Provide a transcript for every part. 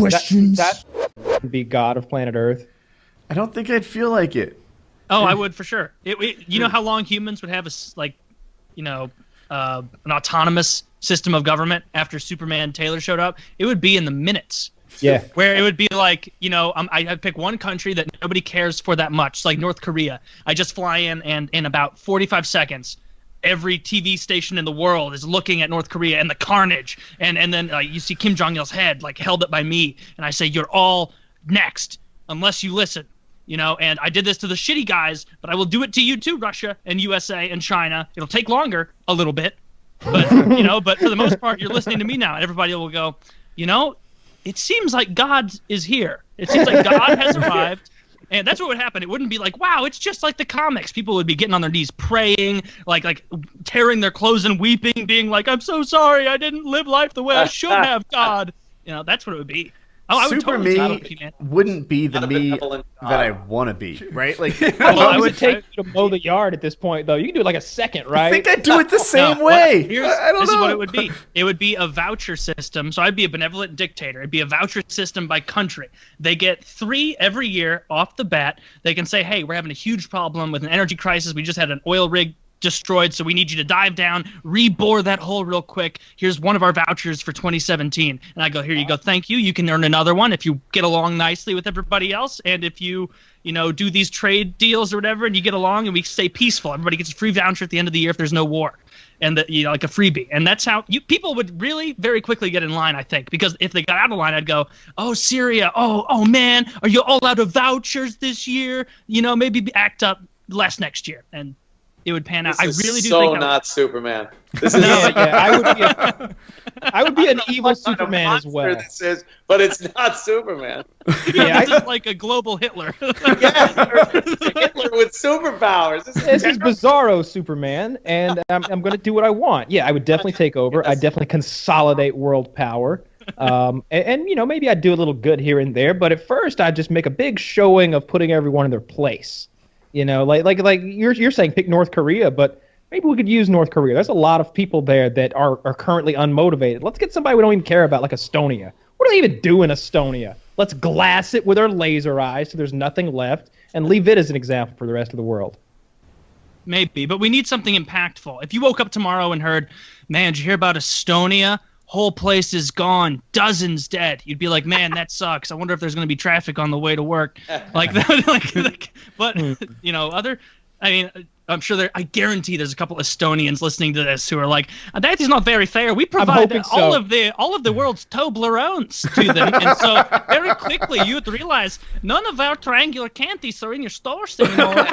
questions. That be God of planet Earth. I don't think I'd feel like it. Oh, I would for sure. You know how long humans would have an autonomous system of government after Superman Taylor showed up? It would be in the minutes. Yeah. Where it would be like, I'd pick one country that nobody cares for that much, like North Korea. I just fly in, and in about 45 seconds, every TV station in the world is looking at North Korea and the carnage. And then you see Kim Jong-il's head, like, held up by me. And I say, you're all next, unless you listen. And I did this to the shitty guys, but I will do it to you too, Russia and USA and China. It'll take longer, a little bit. But, but for the most part, you're listening to me now. And everybody will go, it seems like God is here. It seems like God has arrived. And that's what would happen. It wouldn't be like, wow, it's just like the comics. People would be getting on their knees praying, like tearing their clothes and weeping, being like, I'm so sorry, I didn't live life the way I should have, God. That's what it would be. Oh, I would Super totally me wouldn't be the me that I want to be, right? Like, I would take you to mow the yard at this point, though. You can do it like a second, right? I think I'd do it the same way. I don't know. This is what it would be. It would be a voucher system. So I'd be a benevolent dictator. It'd be a voucher system by country. They get 3 every year off the bat. They can say, hey, we're having a huge problem with an energy crisis. We just had an oil rig destroyed, so we need you to dive down, rebore that hole real quick. Here's one of our vouchers for 2017. And I go, here you go, thank you. You can earn another one if you get along nicely with everybody else, and if you do these trade deals or whatever, and you get along and we stay peaceful. Everybody gets a free voucher at the end of the year if there's no war, and like a freebie. And that's how people would really very quickly get in line, I think, because if they got out of line, I'd go, oh, Syria, oh man, are you all out of vouchers this year? Maybe act up less next year. And it would pan out. I really do think not Superman. This is I would be an evil Superman as well. This is, but it's not Superman. This is like a global Hitler. Hitler with superpowers. This is Bizarro Superman, and I'm going to do what I want. Yeah, I would definitely take over. I'd definitely consolidate world power. And maybe I'd do a little good here and there, but at first I'd just make a big showing of putting everyone in their place. Like you're saying pick North Korea, but maybe we could use North Korea. There's a lot of people there that are currently unmotivated. Let's get somebody we don't even care about, like Estonia. What do they even do in Estonia? Let's glass it with our laser eyes so there's nothing left, and leave it as an example for the rest of the world. Maybe, but we need something impactful. If you woke up tomorrow and heard, man, did you hear about Estonia? Whole place is gone, dozens dead. You'd be like, man, that sucks. I wonder if there's going to be traffic on the way to work. Like that. But I'm sure I guarantee there's a couple Estonians listening to this who are like, that is not very fair. We provide all of the world's Toblerones to them, and so very quickly you would realize none of our triangular candies are in your stores anymore.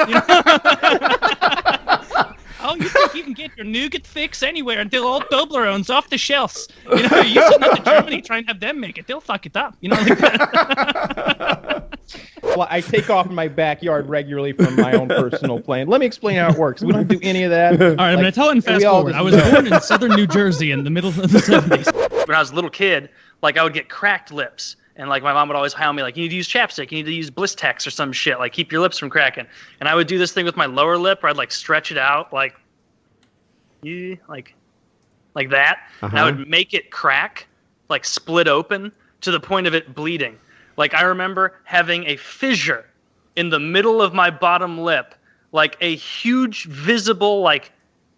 Oh, you think you can get your nougat fix anywhere until all Toblerones off the shelves? You send that to Germany, try and have them make it. They'll fuck it up. Like that. Well, I take off in my backyard regularly from my own personal plane. Let me explain how it works. We don't do any of that. All right, I'm going to tell it in fast forward. I was born in southern New Jersey in the middle of the 70s. When I was a little kid, I would get cracked lips. And my mom would always hound me, you need to use chapstick, you need to use Blistex or some shit, keep your lips from cracking. And I would do this thing with my lower lip where I'd stretch it out like that. And I would make it crack, split open to the point of it bleeding. I remember having a fissure in the middle of my bottom lip, a huge visible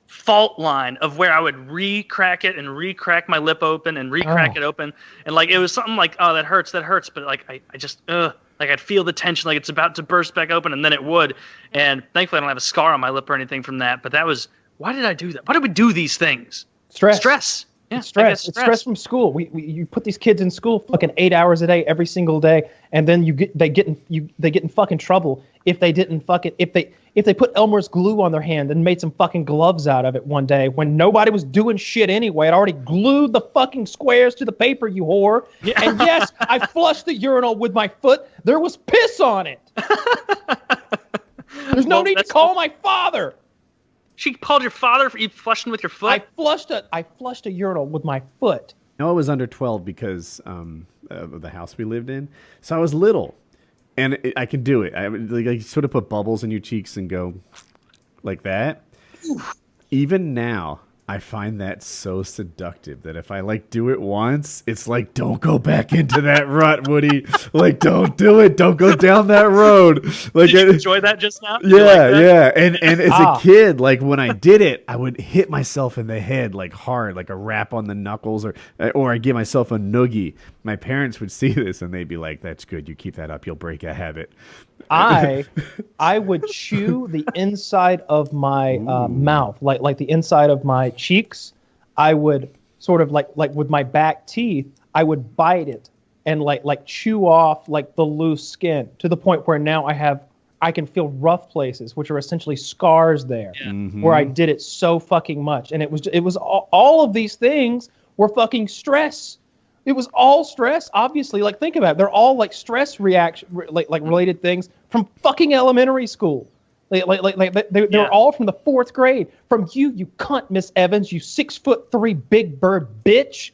fault line of where I would re-crack it and re-crack my lip open and re-crack it open. And it was something oh, that hurts. But I just, I'd feel the tension, it's about to burst back open, and then it would. And thankfully I don't have a scar on my lip or anything from that. But that was, why did I do that? Why did we do these things? Stress. Yeah, stress. It's stress from school. You put these kids in school fucking 8 hours a day every single day, and then they get in fucking trouble if they put Elmer's glue on their hand and made some fucking gloves out of it one day when nobody was doing shit anyway. I'd already glued the fucking squares to the paper, you whore. Yeah. And yes, I flushed the urinal with my foot. There was piss on it. There's no need to call my father. She called your father for you flushing with your foot? I flushed a urinal with my foot. Noah was under 12 because of the house we lived in. So I was little. And I could do it. I sort of put bubbles in your cheeks and go like that. Even now, I find that so seductive that if I like do it once, it's like, don't go back into that rut, Woody. Like, don't do it. Don't go down that road. Like, Did you enjoy that just now? yeah, yeah. And as a kid, like when I did it, I would hit myself in the head like hard, like a rap on the knuckles, or I give myself a noogie. My parents would see this and they'd be like, "That's good. You keep that up. You'll break a habit." I would chew the inside of my mouth, like the inside of my cheeks. I would sort of like with my back teeth, I would bite it and like chew off like the loose skin to the point where now I can feel rough places, which are essentially scars there, where I did it so fucking much, and it was all of these things were fucking stress. It was all stress, obviously. Like, think about it. They're all like stress reaction, like related things from fucking elementary school. They're all from the 4th grade. From you cunt, Miss Evans, you 6'3" big bird bitch.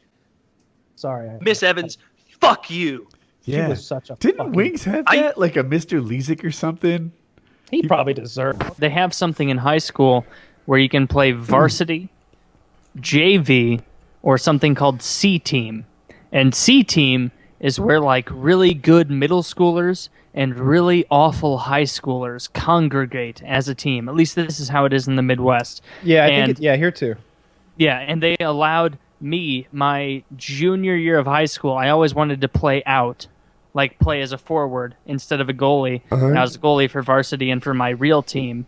Sorry, Miss Evans, fuck you. She was such a. Didn't Wings have that? Like a Mr. Lezik or something? He probably deserved it. They have something in high school where you can play varsity, JV, or something called C team. And C team is where like really good middle schoolers and really awful high schoolers congregate as a team. At least this is how it is in the Midwest. Yeah, I think here too. Yeah, and they allowed me, my junior year of high school, I always wanted to play out, like play as a forward instead of a goalie. And I was a goalie for varsity and for my real team.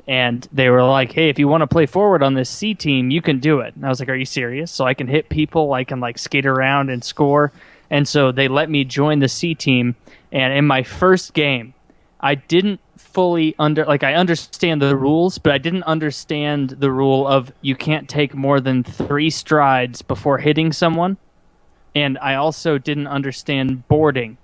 And they were like, hey, if you want to play forward on this C team, you can do it. And I was like, are you serious? So I can hit people, I can like skate around and score. And so they let me join the C team. And in my first game, I didn't fully I understand the rules, but I didn't understand the rule of you can't take more than 3 strides before hitting someone. And I also didn't understand boarding,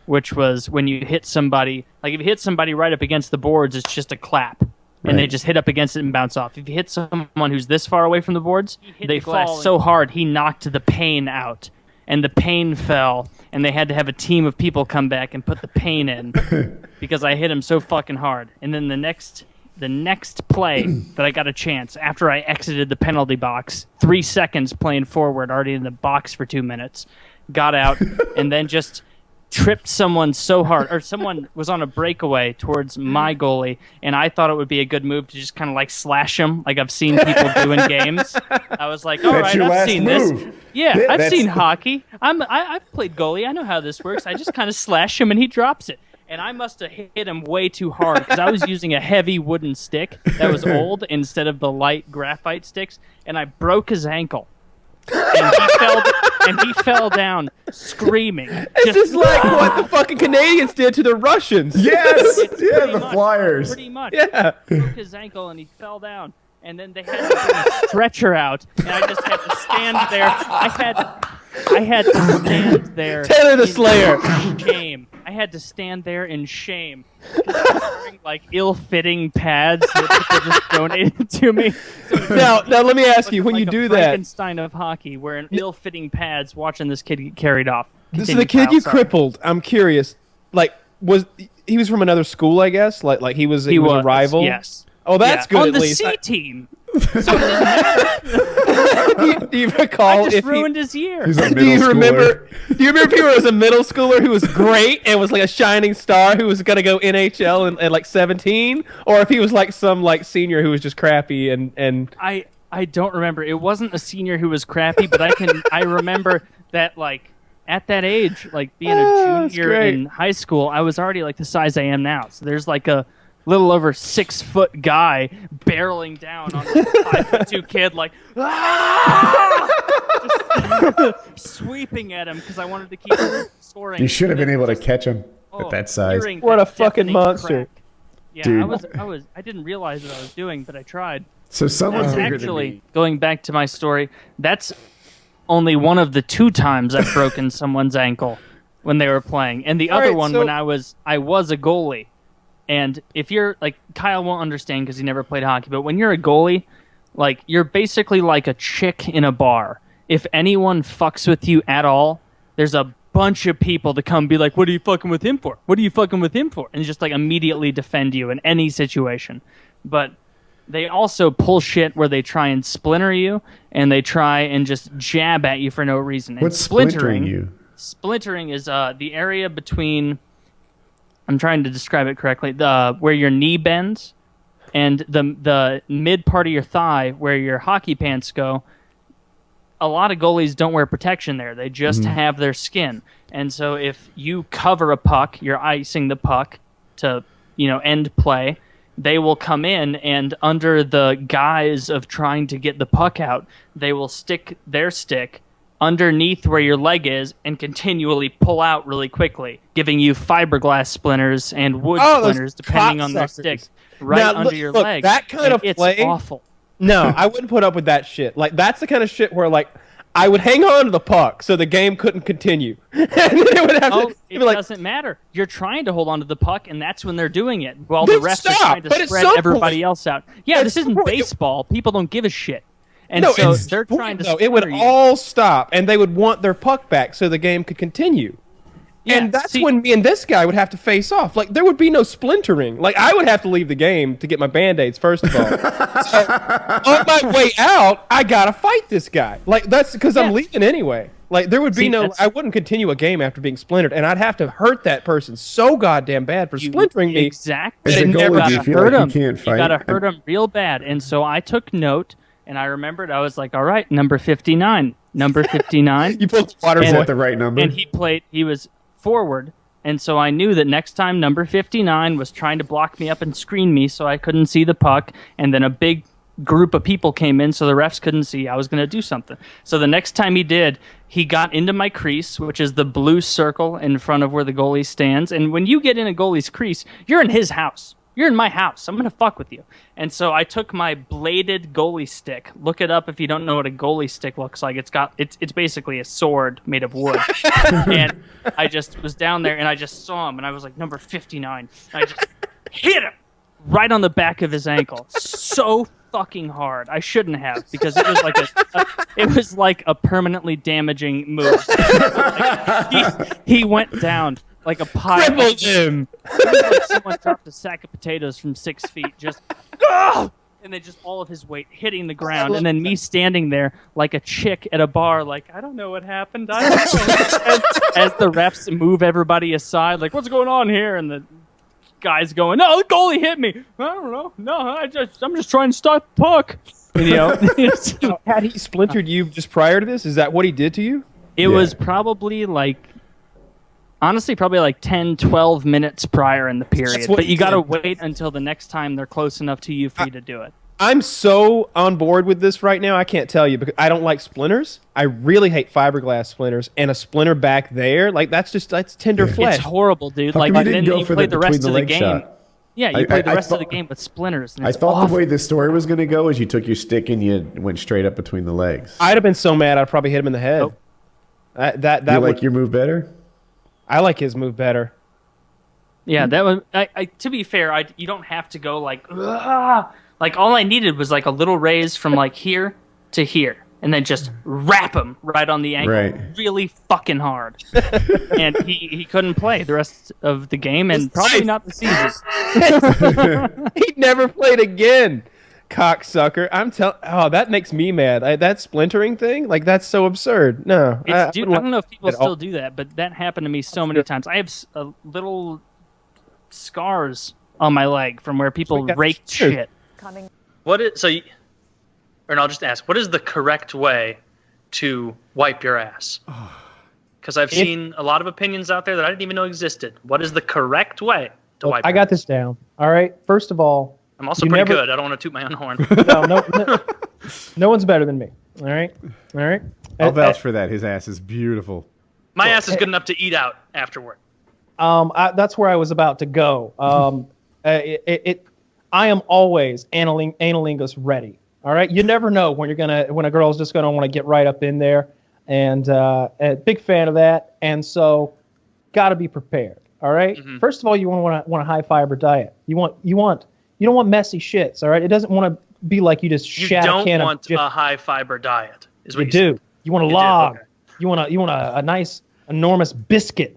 which was when you hit somebody, like if you hit somebody right up against the boards, it's just a clap. And they just hit up against it and bounce off. If you hit someone who's this far away from the boards, they fall so hard, he knocked the pane out. And the pane fell, and they had to have a team of people come back and put the pane in because I hit him so fucking hard. And then the next play that I got a chance, after I exited the penalty box, 3 seconds playing forward, already in the box for 2 minutes, got out, and then just tripped someone so hard, or someone was on a breakaway towards my goalie, and I thought it would be a good move to just kind of like slash him, like I've seen people do in games. I was like, all right, I've seen this. Yeah, I've seen hockey. I've played goalie. I know how this works. I just kind of slash him, and he drops it. And I must have hit him way too hard because I was using a heavy wooden stick that was old instead of the light graphite sticks, and I broke his ankle. And he fell down screaming. This is like what the fucking Canadians did to the Russians. Yes, the Flyers. Pretty much. Yeah. Broke his ankle and he fell down. And then they had to bring a stretcher out, and I just had to stand there. I had to stand there. Taylor the Slayer. Shame. I had to stand there in shame. Wearing like ill-fitting pads that people just donated to me. So Now let me ask you, when you do that, Frankenstein of hockey, wearing ill-fitting pads, watching this kid get carried off. so the kid you crippled, I'm curious, like he was from another school, I guess, like he was a rival. Yes. Oh, that's good. On at the least. C team. Do you recall? I just ruined his year. He's a Do middle you remember? schooler. Do you remember if he was a middle schooler who was great and was like a shining star who was gonna go NHL at like 17, or if he was like some like senior who was just crappy and I don't remember. It wasn't a senior who was crappy, but I remember that like at that age, like being a junior in high school, I was already like the size I am now. So there's like a little over 6 foot guy barreling down on a 5'2" kid, like just sweeping at him because I wanted to keep scoring. You should have been able to catch him at that size. What a fucking monster. Crack. Yeah, Dude. I didn't realize what I was doing, but I tried. So someone That's bigger actually, than me. going back to my story, that's only one of the 2 times I've broken someone's ankle when they were playing. And the other right, one so- when I was a goalie. And if you're, like, Kyle won't understand because he never played hockey, but when you're a goalie, like, you're basically like a chick in a bar. If anyone fucks with you at all, there's a bunch of people to come be like, what are you fucking with him for? What are you fucking with him for? And just, like, immediately defend you in any situation. But They also pull shit where they try and splinter you, and they try and just jab at you for no reason. And What's splintering you? Splintering is the area between. I'm trying to describe it correctly. Where your knee bends, and the mid part of your thigh, where your hockey pants go. A lot of goalies don't wear protection there. They just have their skin, and so if you cover a puck, you're icing the puck to end play. They will come in, and under the guise of trying to get the puck out, they will stick their stick underneath where your leg is and continually pull out really quickly, giving you fiberglass splinters and wood splinters, depending on their stick, under your leg. That kind of play, it's awful. No, I wouldn't put up with that shit. Like, that's the kind of shit where, like, I would hang on to the puck so the game couldn't continue. And then it would have to it be like, doesn't matter. You're trying to hold on to the puck, and that's when they're doing it, while Then the refs are stop, trying to but at spread some everybody point- else out. Yeah, at this some isn't point- baseball. People don't give a shit. And no, so at they're some trying to point, though, it would splinter you. all stop, and they would want their puck back so the game could continue. Yeah, and that's see- when me and this guy would have to face off. Like, there would be no splintering. Like, I would have to leave the game to get my Band-Aids, first of all. So, on my way out, I gotta fight this guy. Like, that's because I'm leaving anyway. Like, there would be I wouldn't continue a game after being splintered, and I'd have to hurt that person so goddamn bad for splintering me. Exactly. As a It never goalie, do you got feel hurt like him. you can't fight? You gotta hurt him real bad. And so I took note, and I remembered. I was like, all right, number 59. Number 59. You pulled the water Is boy. that the right number? And he was forward. And so I knew that next time number 59 was trying to block me up and screen me so I couldn't see the puck, and then a big group of people came in so the refs couldn't see, I was going to do something. So the next time he did, he got into my crease, which is the blue circle in front of where the goalie stands. And when you get in a goalie's crease, you're in his house. You're in my house. I'm going to fuck with you. And so I took my bladed goalie stick. Look it up if you don't know what a goalie stick looks like. It's basically a sword made of wood. And I just was down there, and I just saw him, and I was like, number 59. And I just hit him right on the back of his ankle. So fucking hard. I shouldn't have, because it was like a permanently damaging move. He went down like a pile. Crippled him. It was like someone dropped a sack of potatoes from 6 feet, just and then just all of his weight hitting the ground, and then me standing there like a chick at a bar, like, I don't know what happened. I don't know. As the refs move everybody aside, like, what's going on here? And the guy's going, no, the goalie hit me. I don't know. No, I'm just trying to stop the puck. So, Had he splintered you just prior to this? Is that what he did to you? it was probably like, honestly, probably like 10, 12 minutes prior in the period. what But he you got to did. wait until the next time they're close enough to you for you to do it. I'm so on board with this right now, I can't tell you, because I don't like splinters. I really hate fiberglass splinters, and a splinter back there, like, that's tender flesh. It's horrible, dude. How like, come you then didn't go you for play the the rest between of the the leg game. shot? Yeah, you I- play the I rest of the thought- game with splinters. And I it's thought awful. the way the story was going to go is you took your stick and you went straight up between the legs. I'd have been so mad I'd probably hit him in the head. Oh. That You would, like your move better? I like his move better. Yeah, that was. To be fair, you don't have to go like. "Ugh." Like, all I needed was like a little raise from like here to here, and then just wrap him right on the ankle, Right. really fucking hard. And he couldn't play the rest of the game, and probably nice. not the season. He never played again, cocksucker. Oh, that makes me mad. That splintering thing, like, that's so absurd. No, I don't know if people at all. still do that, but that happened to me so many times. I have little scars on my leg from where people got raked scissors. shit. I'll just ask, what is the correct way to wipe your ass? Because I've seen a lot of opinions out there that I didn't even know existed. What is the correct way to wipe I your got ass? this down. All right. First of all, I'm also you pretty never- good. I don't want to toot my own horn. no one's better than me. All right. I'll vouch for that. His ass is beautiful. My ass is good enough to eat out afterward. That's where I was about to go. I am always analingus ready. All right, you never know when a girl's just gonna want to get right up in there, and a big fan of that. And so, got to be prepared. All right? First of all, you want a high fiber diet. You don't want messy shits. All right, it doesn't want to be like you just You shat a don't can want of. a high fiber diet, is what You you do. said. You want a You do, log. okay. You want a nice enormous biscuit.